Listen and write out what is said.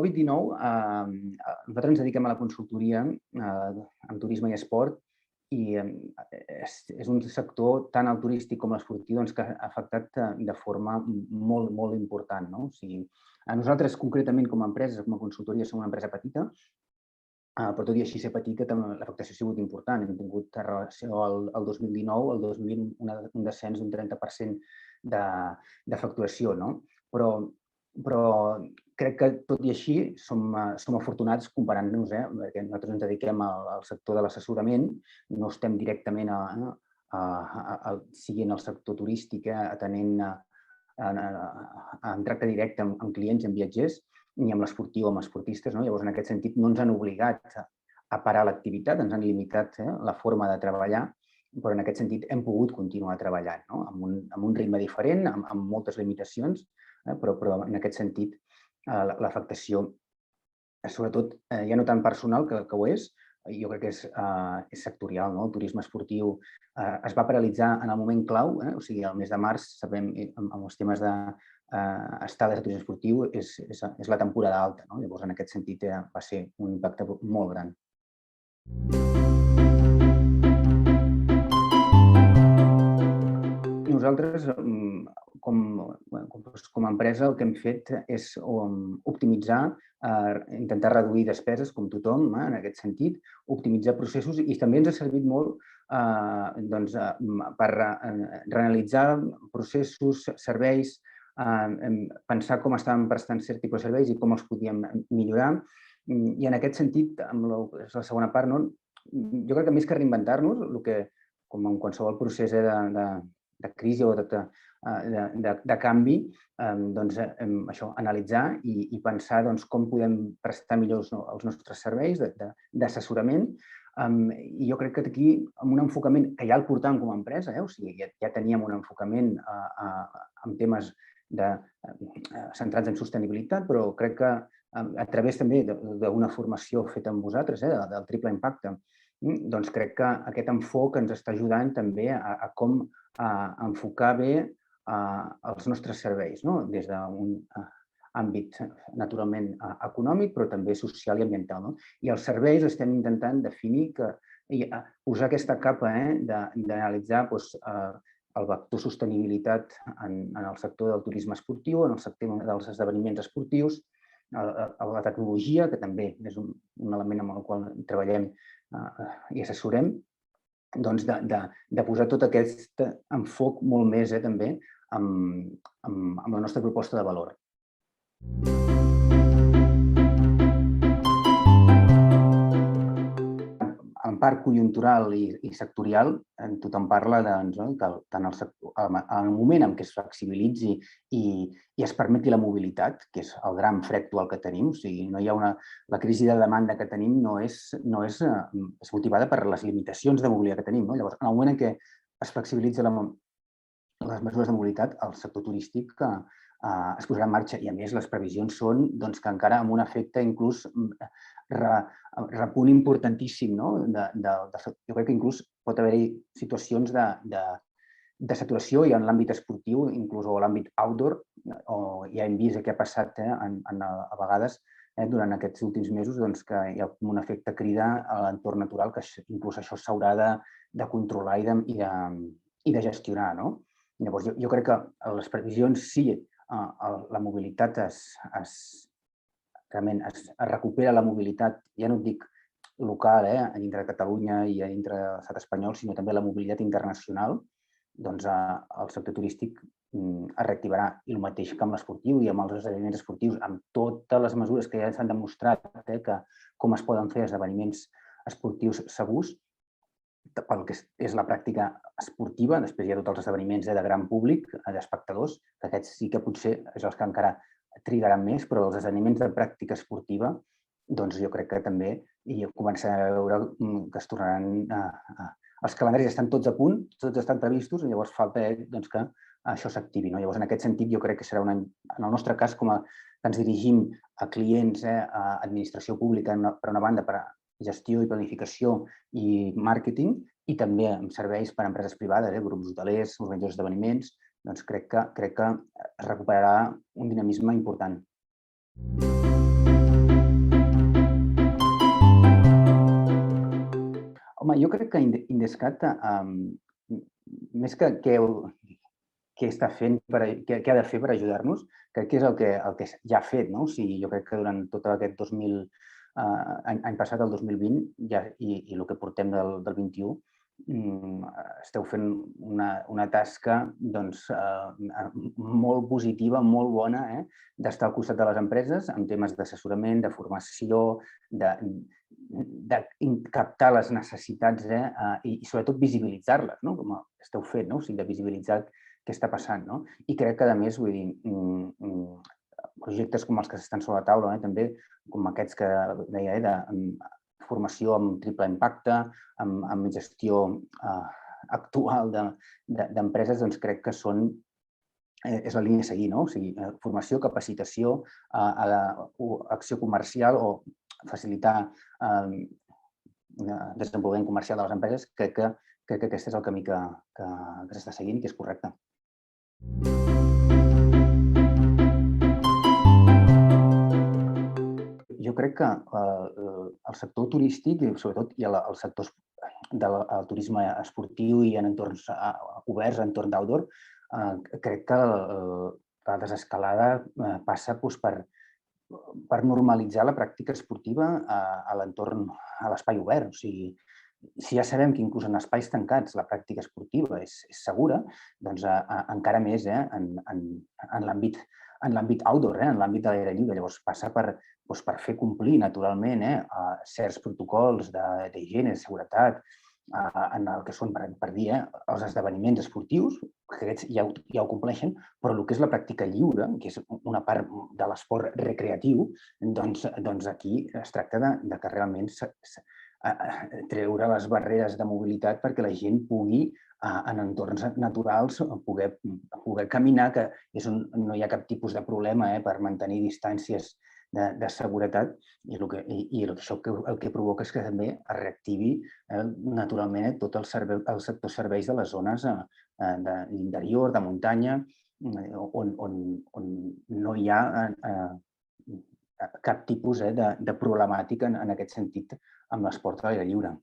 Covid-19, nosaltres ens dediquem a la consultoria en turisme i esport i és un sector, tant el turístic com l'esportiu, que ha afectat de forma molt, molt important. No? O sigui, nosaltres, concretament, com a empresa, com a consultoria, som una empresa petita, però tot i així ser petita, l'afectació ha sigut important. Hem tingut en relació al 2019, al 2020, un descens d'un 30% de facturació. No? Però crec que, tot i així, som afortunats comparant-nos, perquè nosaltres ens dediquem al sector de l'assessorament, no estem directament siguent el sector turístic, atenent en tracte directe amb clients, amb viatgers, ni amb l'esportiu o amb esportistes. Llavors, en aquest sentit, no ens han obligat a parar l'activitat, ens han limitat la forma de treballar, però en aquest sentit hem pogut continuar treballant amb un ritme diferent, amb moltes limitacions, però en aquest sentit l'afectació, sobretot, ja no tant personal, que ho és, jo crec que és sectorial. El turisme esportiu es va paralitzar en el moment clau, o sigui, el mes de març, sabem, amb els temes d'estades de turisme esportiu, és la temporada alta. Llavors, en aquest sentit, va ser un impacte molt gran. Nosaltres, com a empresa, el que hem fet és optimitzar, intentar reduir despeses, com tothom, en aquest sentit, optimitzar processos, i també ens ha servit molt per reanalitzar processos, serveis, pensar com estàvem prestant cert tipus de serveis i com els podíem millorar. I en aquest sentit, amb la segona part, jo crec que més que reinventar-nos, com en qualsevol procés de crisi o de canvi, això, analitzar i pensar com podem prestar millor els nostres serveis d'assessorament. I jo crec que aquí, amb un enfocament que ja el portàvem com a empresa, o sigui, ja teníem un enfocament en temes centrats en sostenibilitat, però crec que a través també d'una formació feta amb vosaltres, del triple impacte, doncs crec que aquest enfocament ens està ajudant també a com enfocar bé els nostres serveis, des d'un àmbit naturalment econòmic, però també social i ambiental. I els serveis estem intentant definir, posar aquesta capa d'analitzar el vector sostenibilitat en el sector del turisme esportiu, en el sector dels esdeveniments esportius, la tecnologia, que també és un element amb el qual treballem i assessorem, de posar tot aquest enfocament molt més també amb la nostra proposta de valor. En part conjuntural i sectorial, tothom parla que tant el sector, en el moment en què es flexibilitzi i es permeti la mobilitat, que és el gran fre actual que tenim, o sigui, la crisi de demanda que tenim no és motivada per les limitacions de mobilitat que tenim. Llavors, en el moment en què es flexibilitza les mesures de mobilitat, el sector turístic es posarà en marxa, i a més les previsions són que encara amb un efecte inclús repunt importantíssim. Jo crec que inclús pot haver-hi situacions de saturació i en l'àmbit esportiu, inclús o l'àmbit outdoor, o ja hem vist què ha passat a vegades durant aquests últims mesos, que hi ha un efecte crida a l'entorn natural, que inclús això s'haurà de controlar i de gestionar. Llavors, jo crec que les previsions, sí, la mobilitat realment es recupera, la mobilitat, ja no et dic local, a dintre de Catalunya i a dintre de l'estat espanyol, sinó també la mobilitat internacional, doncs el sector turístic es reactivarà, i el mateix que amb l'esportiu i amb els esdeveniments esportius, amb totes les mesures que ja s'han demostrat, com es poden fer esdeveniments esportius segurs pel que és la pràctica esportiva. Després hi ha tots els esdeveniments de gran públic, d'espectadors, que aquests sí que potser és els que encara trigaran més, però els esdeveniments de pràctica esportiva, doncs jo crec que també començarem a veure que es tornaran... Els calendaris estan tots a punt, tots estan previstos, i llavors falta que això s'activi. Llavors, en aquest sentit, jo crec que serà en el nostre cas, com que ens dirigim a clients, a administració pública, per una banda, per gestió i planificació i màrqueting, i també amb serveis per a empreses privades, grups hotelers, organitzadors d'esdeveniments, doncs crec que es recuperarà un dinamisme important. crec que Indescat, més que què està fent, què ha de fer per ajudar-nos, crec que és el que ja ha fet. No? O sigui, jo crec que durant tot aquest any passat, el 2020, i el que portem del 21, esteu fent una tasca doncs, molt positiva, molt bona, d'estar al costat de les empreses en temes d'assessorament, de formació, de captar les necessitats i sobretot visibilitzar-les, no? Com esteu fent, no? O sigui, de visibilitzar què està passant. No? I crec que, a més, vull dir, projectes com els que estan sobre la taula, també, com aquests que deia, de formació amb triple impacte, amb gestió actual d'empreses, doncs crec que és la línia a seguir, no? O sigui, formació, capacitació, acció comercial o facilitar el desenvolupament comercial de les empreses. Crec que aquest és el camí que s'està seguint i que és correcte. Jo crec que el sector turístic, sobretot, i el sector del turisme esportiu i en entorns oberts, en entorn d'outdoor, crec que la desescalada passa per normalitzar la pràctica esportiva a l'entorn, a l'espai obert. O sigui, si ja sabem que inclús en espais tancats la pràctica esportiva és segura, doncs encara més en l'àmbit outdoor, en l'àmbit de l'aire lliure. Llavors passa per fer complir naturalment certs protocols d'higiene, de seguretat, en el que són, per dir, els esdeveniments esportius, que aquests ja ho compleixen, però el que és la pràctica lliure, que és una part de l'esport recreatiu, doncs aquí es tracta de que realment treure les barreres de mobilitat perquè la gent pugui, en entorns naturals, poder caminar, que no hi ha cap tipus de problema per mantenir distàncies de seguretat, i això el que provoca és que també es reactivi naturalment tot el sector serveis de les zones de l'interior, de muntanya, on no hi ha cap tipus de problemàtica en aquest sentit amb l'esport a l'aire lliure.